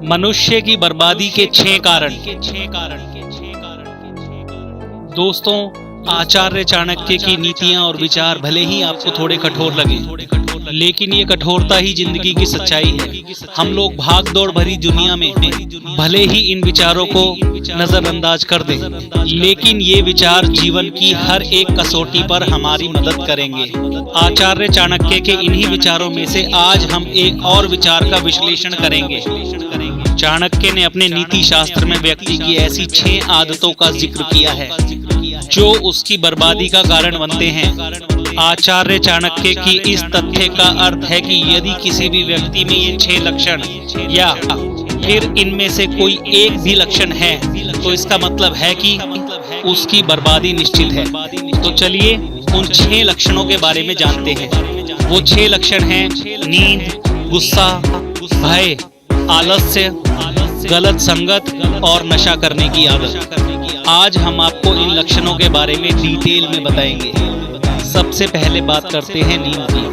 मनुष्य की बर्बादी के 6 कारण। दोस्तों, आचार्य चाणक्य की नीतियां और विचार भले ही आपको थोड़े कठोर लगे, लेकिन ये कठोरता ही जिंदगी की सच्चाई है। हम लोग भाग दौड़ भरी दुनिया में भले ही इन विचारों को नजरअंदाज कर दें, लेकिन ये विचार जीवन की हर एक कसौटी पर हमारी मदद करेंगे। आचार्य चाणक्य के इन्हीं विचारों में से आज हम एक और विचार का विश्लेषण करेंगे। चाणक्य ने अपने नीति शास्त्र में व्यक्ति की ऐसी 6 आदतों का जिक्र किया है जो उसकी बर्बादी का कारण बनते हैं। आचार्य चाणक्य की इस तथ्य का अर्थ है कि यदि किसी भी व्यक्ति में ये 6 लक्षण या फिर इनमें से कोई एक भी लक्षण है तो इसका मतलब है कि उसकी बर्बादी निश्चित है। तो चलिए उन 6 लक्षणों के बारे में जानते हैं। वो 6 लक्षण हैं: नींद, गुस्सा, भय, आलस्य, गलत संगत और नशा करने की आदत। आज हम आपको इन लक्षणों के बारे में डिटेल में बताएंगे। सबसे पहले बात करते हैं नींद की।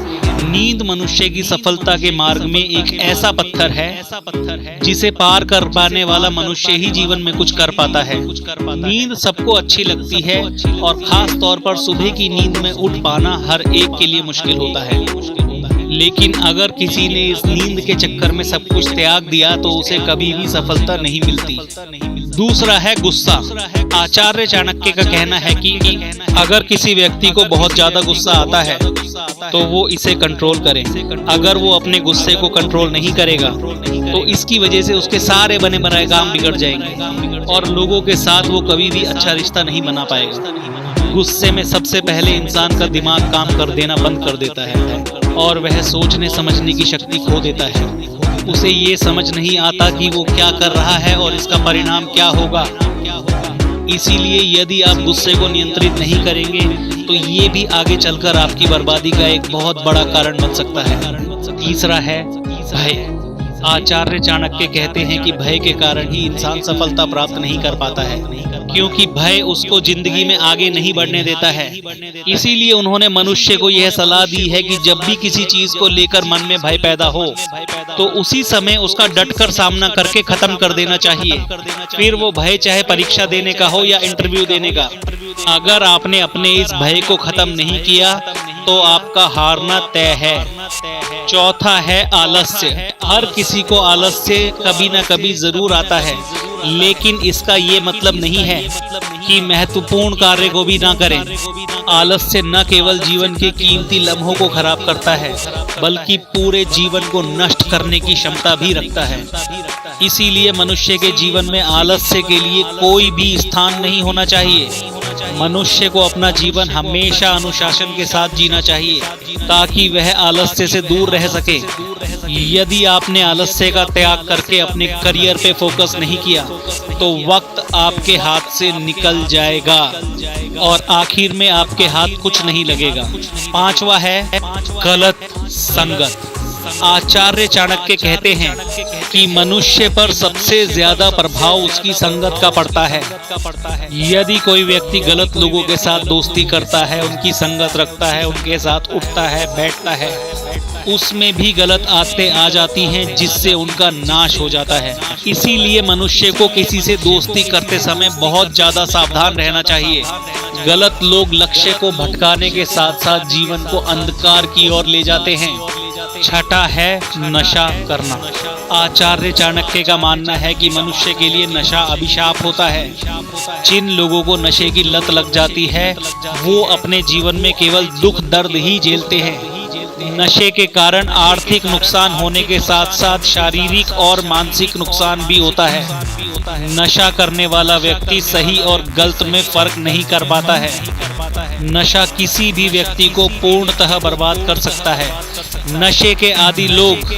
नींद मनुष्य की सफलता के मार्ग में एक ऐसा पत्थर है जिसे पार कर पाने वाला मनुष्य ही जीवन में कुछ कर पाता है। नींद सबको अच्छी लगती है और खास तौर पर सुबह की नींद में उठ पाना हर एक के लिए मुश्किल होता है। लेकिन अगर किसी ने इस नींद के चक्कर में सब कुछ त्याग दिया तो उसे कभी भी सफलता नहीं मिलती। दूसरा है गुस्सा। आचार्य चाणक्य का कहना है कि अगर किसी व्यक्ति को बहुत ज्यादा गुस्सा आता है तो वो इसे कंट्रोल करे। अगर वो अपने गुस्से को कंट्रोल नहीं करेगा तो इसकी वजह से उसके सारे बने बनाए काम बिगड़ जाएंगे और लोगों के साथ वो कभी भी अच्छा रिश्ता नहीं बना पाएगा। गुस्से में सबसे पहले इंसान का दिमाग काम कर देना बंद कर देता है और वह सोचने समझने की शक्ति खो देता है। उसे ये समझ नहीं आता कि वो क्या कर रहा है और इसका परिणाम क्या होगा। इसीलिए यदि आप गुस्से को नियंत्रित नहीं करेंगे तो ये भी आगे चलकर आपकी बर्बादी का एक बहुत बड़ा कारण बन सकता है। तीसरा है भय। आचार्य चाणक्य कहते हैं कि भय के कारण ही इंसान सफलता प्राप्त नहीं कर पाता है, क्योंकि भय उसको जिंदगी में आगे नहीं बढ़ने देता है। इसीलिए उन्होंने मनुष्य को यह सलाह दी है कि जब भी किसी चीज को लेकर मन में भय पैदा हो तो उसी समय उसका डटकर सामना करके खत्म कर देना चाहिए। फिर वो भय चाहे परीक्षा देने का हो या इंटरव्यू देने का। अगर आपने अपने इस भय को खत्म नहीं किया तो आपका हारना तय है। चौथा है आलस्य। हर किसी को आलस्य कभी न कभी जरूर आता है, लेकिन इसका ये मतलब नहीं है कि महत्वपूर्ण कार्य को भी ना करें। आलस्य न केवल जीवन के कीमती लम्हों को खराब करता है बल्कि पूरे जीवन को नष्ट करने की क्षमता भी रखता है। इसीलिए मनुष्य के जीवन में आलस्य के लिए कोई भी स्थान नहीं होना चाहिए। मनुष्य को अपना जीवन हमेशा अनुशासन के साथ जीना चाहिए ताकि वह आलस्य से दूर रह सके। यदि आपने आलस्य का त्याग करके अपने करियर पे फोकस नहीं किया तो वक्त आपके हाथ से निकल जाएगा और आखिर में आपके हाथ कुछ नहीं लगेगा। पांचवा है गलत संगत। आचार्य चाणक्य कहते हैं कि मनुष्य पर सबसे ज्यादा प्रभाव उसकी संगत का पड़ता है। यदि कोई व्यक्ति गलत लोगों के साथ दोस्ती करता है, उनकी संगत रखता है, उनके साथ उठता है, बैठता है, उसमें भी गलत आदतें आ जाती हैं जिससे उनका नाश हो जाता है। इसीलिए मनुष्य को किसी से दोस्ती करते समय बहुत ज्यादा सावधान रहना चाहिए। गलत लोग लक्ष्य को भटकाने के साथ साथ जीवन को अंधकार की ओर ले जाते हैं। छठा है नशा करना। आचार्य चाणक्य का मानना है कि मनुष्य के लिए नशा अभिशाप होता है। जिन लोगों को नशे की लत लग जाती है वो अपने जीवन में केवल दुख दर्द ही झेलते हैं। नशे के कारण आर्थिक नुकसान होने के साथ साथ शारीरिक और मानसिक नुकसान भी होता है। नशा करने वाला व्यक्ति सही और गलत में फर्क नहीं कर पाता है। नशा किसी भी व्यक्ति को पूर्णतः बर्बाद कर सकता है। नशे के आदी लोग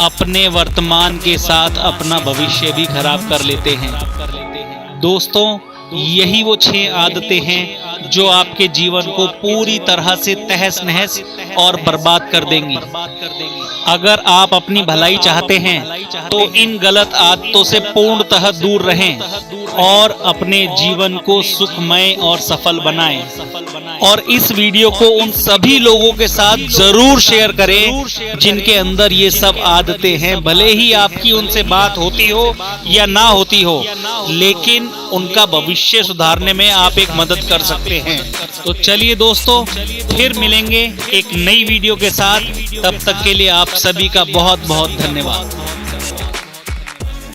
अपने वर्तमान के साथ अपना भविष्य भी खराब कर लेते हैं। दोस्तों, यही वो 6 आदतें हैं जो आपके जीवन को पूरी तरह से तहस नहस और बर्बाद कर देंगी। अगर आप अपनी भलाई चाहते हैं तो इन गलत आदतों से पूर्णतः दूर रहें और अपने जीवन को सुखमय और सफल बनाएं। और इस वीडियो को उन सभी लोगों के साथ जरूर शेयर करें जिनके अंदर ये सब आदतें हैं, भले ही आपकी उनसे बात होती हो या ना होती हो, लेकिन उनका भविष्य सुधारने में आप एक मदद कर सकते हैं। तो चलिए दोस्तों, फिर मिलेंगे एक नई वीडियो के साथ। तब तक के लिए आप सभी का बहुत बहुत धन्यवाद।